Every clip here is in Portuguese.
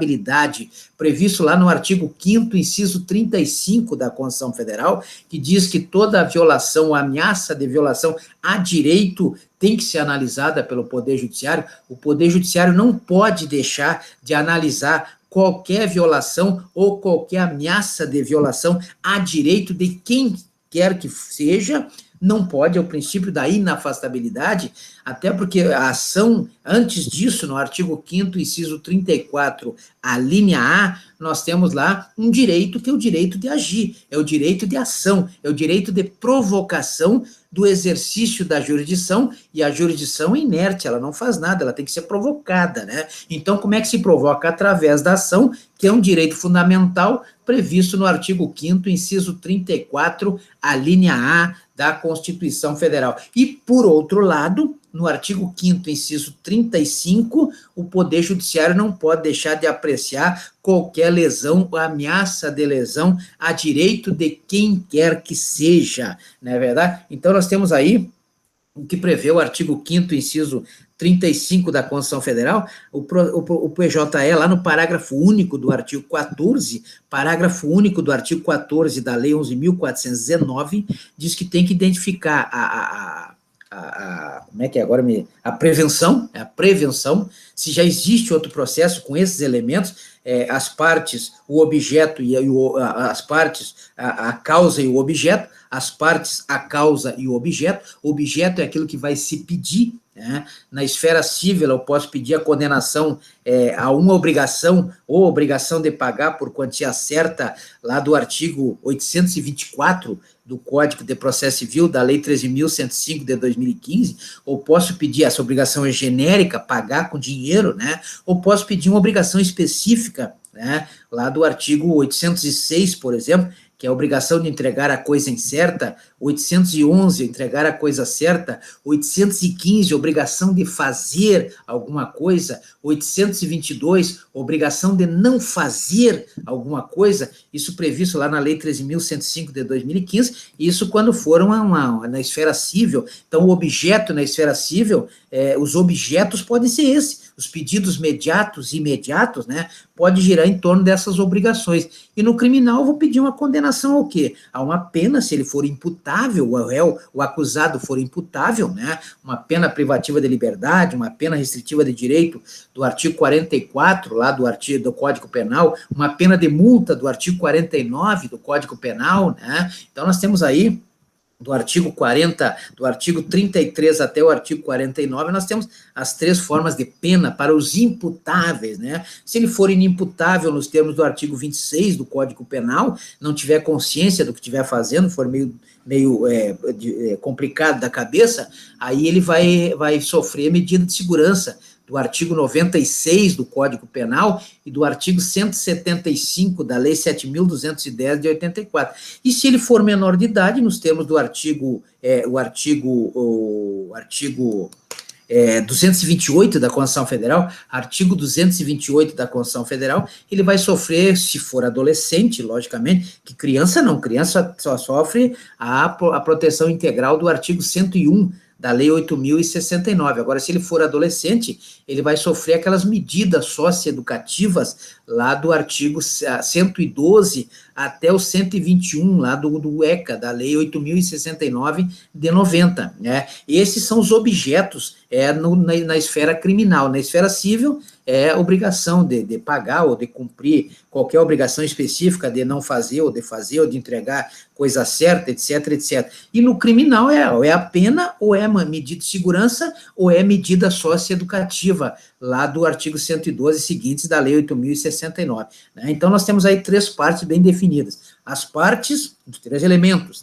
afastabilidade, previsto lá no artigo 5º, inciso 35 da Constituição Federal, que diz que toda violação ou ameaça de violação a direito tem que ser analisada pelo Poder Judiciário. O Poder Judiciário não pode deixar de analisar qualquer violação ou qualquer ameaça de violação a direito de quem quer que seja. Não pode, é o princípio da inafastabilidade, até porque a ação, antes disso, no artigo 5º, inciso 34, a linha A, nós temos lá um direito que é o direito de agir, é o direito de ação, é o direito de provocação do exercício da jurisdição, e a jurisdição é inerte, ela não faz nada, ela tem que ser provocada, né? Então, como é que se provoca? Através da ação, que é um direito fundamental previsto no artigo 5º, inciso 34, a linha A da Constituição Federal. E, por outro lado, no artigo 5º, inciso 35, o Poder Judiciário não pode deixar de apreciar qualquer lesão ou ameaça de lesão a direito de quem quer que seja, não é verdade? Então, nós temos aí o que prevê o artigo 5º, inciso 35 da Constituição Federal, o PJE, lá no parágrafo único do artigo 14, parágrafo único do artigo 14 da Lei 11.419, diz que tem que identificar como é que é agora? A prevenção, se já existe outro processo com esses elementos, as partes, o objeto e as partes, a causa e o objeto, as partes, a causa e o objeto é aquilo que vai se pedir, né? Na esfera civil, eu posso pedir a condenação a uma obrigação, ou obrigação de pagar por quantia certa, lá do artigo 824 do Código de Processo Civil, da Lei 13.105 de 2015, ou posso pedir, essa obrigação é genérica, pagar com dinheiro, né? Ou posso pedir uma obrigação específica, né? Lá do artigo 806, por exemplo, que é a obrigação de entregar a coisa incerta, 811, entregar a coisa certa, 815, obrigação de fazer alguma coisa, 822, obrigação de não fazer alguma coisa, isso previsto lá na Lei 13.105 de 2015, isso quando for na esfera civil. Então, o objeto na esfera civil, os objetos podem ser esses, os pedidos mediatos e imediatos, né, pode girar em torno dessas obrigações. E no criminal, eu vou pedir uma condenação ao quê? A uma pena, se ele for imputável, o réu, o acusado for imputável, né, uma pena privativa de liberdade, uma pena restritiva de direito do artigo 44, lá do Código Penal, uma pena de multa do artigo 49 do Código Penal, né? Então, nós temos aí do artigo 40, do artigo 33 até o artigo 49, nós temos as 3 formas de pena para os imputáveis, né? Se ele for inimputável nos termos do artigo 26 do Código Penal, não tiver consciência do que estiver fazendo, for meio complicado da cabeça, aí ele vai sofrer medida de segurança do artigo 96 do Código Penal e do artigo 175 da Lei 7.210 de 84. E se ele for menor de idade, nos termos do artigo 228 da Constituição Federal, artigo 228 da Constituição Federal, ele vai sofrer, se for adolescente, logicamente, que criança não, criança só sofre a proteção integral do artigo 101 da Lei 8.069. Agora, se ele for adolescente, ele vai sofrer aquelas medidas socioeducativas lá do artigo 112 até o 121, lá do ECA, da Lei 8.069 de 90, né? Esses são os objetos na esfera criminal. Na esfera civil, é obrigação de pagar ou de cumprir qualquer obrigação específica de não fazer, ou de entregar coisa certa, etc, etc. E no criminal é a pena, ou é uma medida de segurança, ou é medida socioeducativa, lá do artigo 112 seguintes da Lei 8.069. Né? Então, nós temos aí 3 partes bem definidas. As partes, 3 elementos.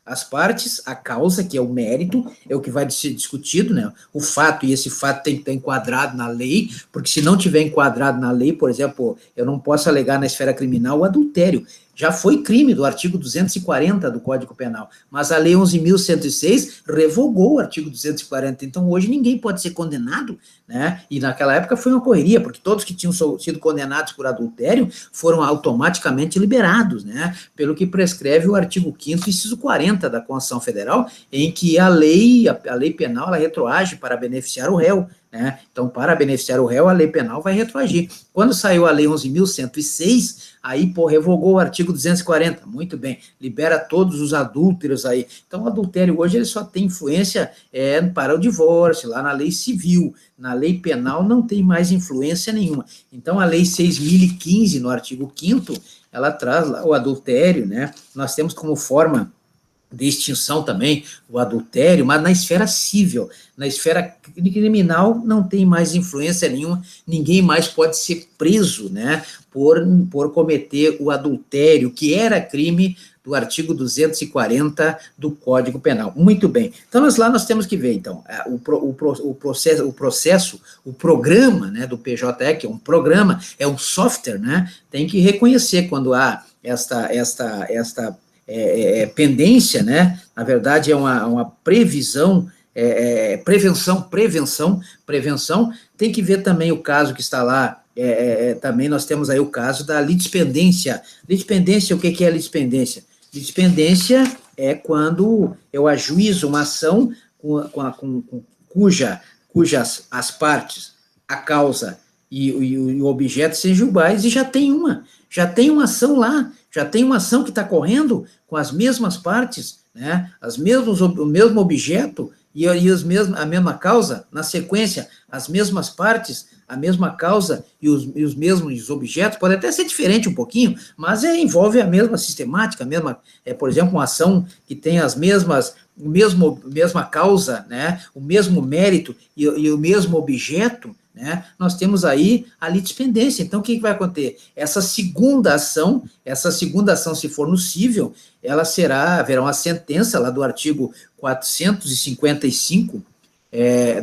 As partes, a causa, que é o mérito, é o que vai ser discutido, né? O fato, e esse fato tem que estar enquadrado na lei, porque se não tiver enquadrado na lei, por exemplo, eu não posso alegar na esfera criminal o adultério. Já foi crime do artigo 240 do Código Penal, mas a Lei 11.106 revogou o artigo 240, então hoje ninguém pode ser condenado, né? E naquela época foi uma correria, porque todos que tinham sido condenados por adultério foram automaticamente liberados, né? Pelo que prescreve o artigo 5º, inciso 40 da Constituição Federal, em que a lei penal, ela retroage para beneficiar o réu, né? Então, para beneficiar o réu, a lei penal vai retroagir. Quando saiu a lei 11.106, aí, pô, revogou o artigo 240, muito bem, libera todos os adúlteros aí. Então, o adultério hoje ele só tem influência para o divórcio, lá na lei civil, na lei penal não tem mais influência nenhuma. Então, a lei 6.015, no artigo 5º, ela traz lá o adultério, né? Nós temos como forma de extinção também o adultério, mas na esfera civil, na esfera criminal não tem mais influência nenhuma, ninguém mais pode ser preso, né, por cometer o adultério, que era crime do artigo 240 do Código Penal. Muito bem. Então, nós temos que ver, então, o processo, o programa, né, do PJE, que é um programa, é um software, né, tem que reconhecer quando há esta pendência, né? Na verdade, é uma previsão, prevenção, tem que ver também o caso que está lá, também nós temos aí o caso da litispendência. Litispendência, o que é litispendência? Litispendência é quando eu ajuizo uma ação cujas as partes, a causa e o objeto sejam iguais, e já tem uma ação lá, já tem uma ação que está correndo com as mesmas partes, né, o mesmo objeto e a mesma causa, na sequência, as mesmas partes, a mesma causa e os mesmos objetos, pode até ser diferente um pouquinho, mas envolve a mesma sistemática, por exemplo, uma ação que tem mesma causa, né, o mesmo mérito e o mesmo objeto, né, nós temos aí a litispendência. Então, o que vai acontecer? Essa segunda ação, se for no cível, haverá uma sentença lá do artigo 455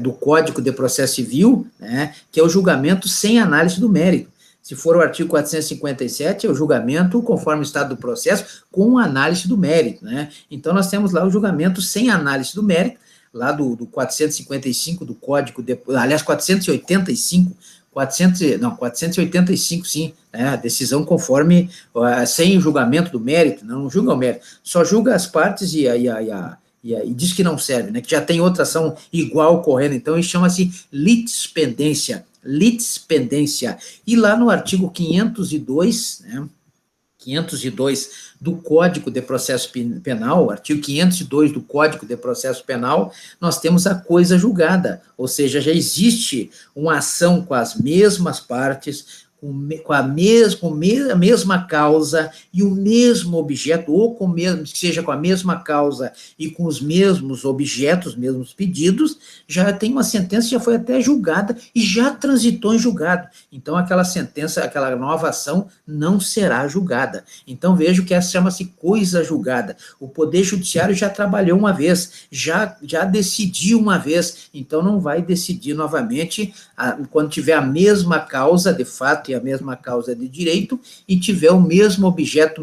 do Código de Processo Civil, né, que é o julgamento sem análise do mérito. Se for o artigo 457, é o julgamento conforme o estado do processo, com análise do mérito, né? Então, nós temos lá o julgamento sem análise do mérito, lá do 455 do Código, aliás, 485, sim, né, a decisão conforme, sem julgamento do mérito, não julga o mérito, só julga as partes e diz que não serve, né, que já tem outra ação igual ocorrendo, então isso chama-se litispendência, e lá no artigo 502, né, 502 do Código de Processo Penal, artigo 502 do Código de Processo Penal, nós temos a coisa julgada, ou seja, já existe uma ação com as mesmas partes, com a mesma causa e o mesmo objeto, ou que seja com a mesma causa e com os mesmos objetos, mesmos pedidos, já tem uma sentença, já foi até julgada e já transitou em julgado. Então, aquela sentença, aquela nova ação não será julgada. Então, vejo que essa chama-se coisa julgada. O Poder Judiciário já trabalhou uma vez, já decidiu uma vez, então não vai decidir novamente quando tiver a mesma causa de fato e a mesma causa de direito, e tiver o mesmo objeto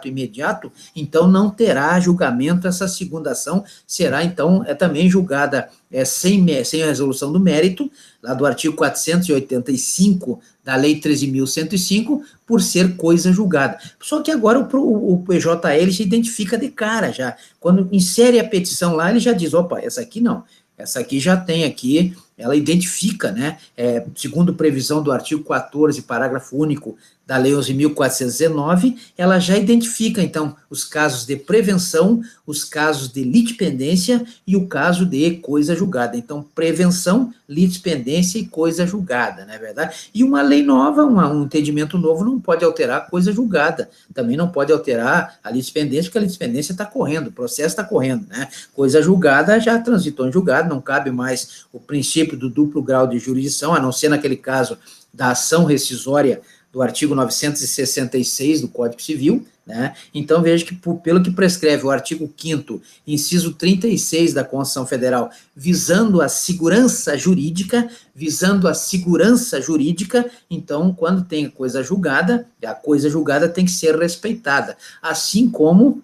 imediato, então não terá julgamento, essa segunda ação será, então, também julgada sem resolução do mérito, lá do artigo 485 da Lei 13.105, por ser coisa julgada. Só que agora o PJL se identifica de cara já, quando insere a petição lá, ele já diz, opa, essa aqui não, essa aqui já tem aqui, ela identifica, né, segundo previsão do artigo 14, parágrafo único da Lei 11.419, ela já identifica, então, os casos de prevenção, os casos de litispendência e o caso de coisa julgada. Então, prevenção, litispendência e coisa julgada, não é verdade? E uma lei nova, um entendimento novo não pode alterar a coisa julgada, também não pode alterar a litispendência, porque a litispendência está correndo, o processo está correndo, né? Coisa julgada já transitou em julgado, não cabe mais o princípio do duplo grau de jurisdição, a não ser naquele caso da ação rescisória do artigo 966 do Código Civil, né? Então, veja que, pelo que prescreve o artigo 5º, inciso 36 da Constituição Federal, visando a segurança jurídica, então, quando tem coisa julgada, a coisa julgada tem que ser respeitada, assim como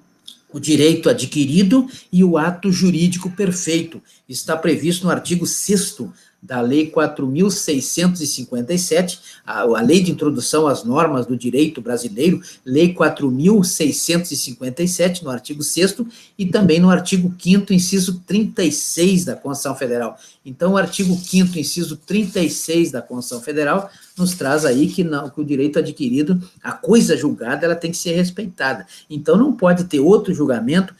o direito adquirido e o ato jurídico perfeito. Está previsto no artigo 6º da Lei 4.657, a Lei de Introdução às Normas do Direito Brasileiro, Lei 4.657, no artigo 6º, e também no artigo 5º, inciso 36 da Constituição Federal. Então, o artigo 5º, inciso 36 da Constituição Federal, nos traz aí que o direito adquirido, a coisa julgada, ela tem que ser respeitada. Então, não pode ter outro julgamento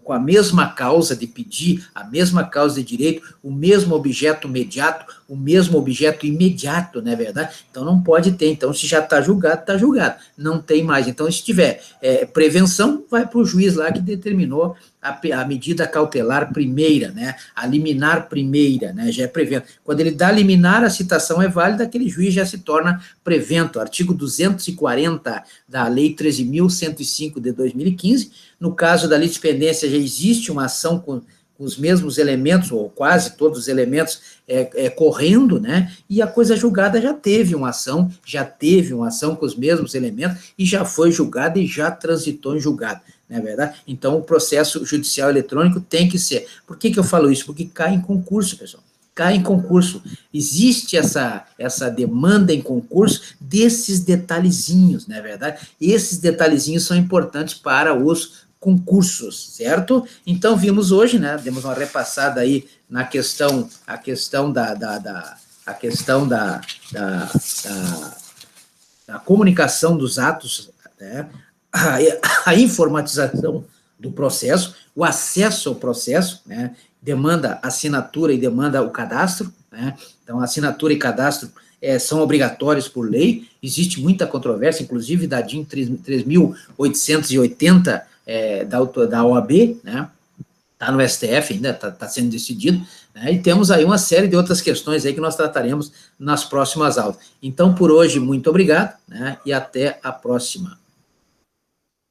com a mesma causa de pedir, a mesma causa de direito, o mesmo objeto mediato, o mesmo objeto imediato, não é verdade? Então, não pode ter. Então, se já está julgado, está julgado. Não tem mais. Então, se tiver prevenção, vai para o juiz lá que determinou a medida cautelar primeira, né? A liminar primeira, né? Já é prevento. Quando ele dá liminar, a citação é válida, aquele juiz já se torna prevento. Artigo 240 da Lei 13.105 de 2015. No caso da litispendência, já existe uma ação com os mesmos elementos, ou quase todos os elementos, correndo, né? E a coisa julgada já teve uma ação com os mesmos elementos, e já foi julgada e já transitou em julgado, não é verdade? Então, o processo judicial eletrônico tem que ser. Por que eu falo isso? Porque cai em concurso, pessoal. Cai em concurso. Existe essa demanda em concurso desses detalhezinhos, não é verdade? Esses detalhezinhos são importantes para os concursos, certo? Então, vimos hoje, né, demos uma repassada aí na questão, a questão da comunicação dos atos, né, a informatização do processo, o acesso ao processo, né, demanda assinatura e demanda o cadastro, né, então assinatura e cadastro são obrigatórios por lei, existe muita controvérsia, inclusive da DIN 3.880 da OAB, né, está no STF ainda, está sendo decidido, né, e temos aí uma série de outras questões aí que nós trataremos nas próximas aulas. Então, por hoje, muito obrigado, né, e até a próxima.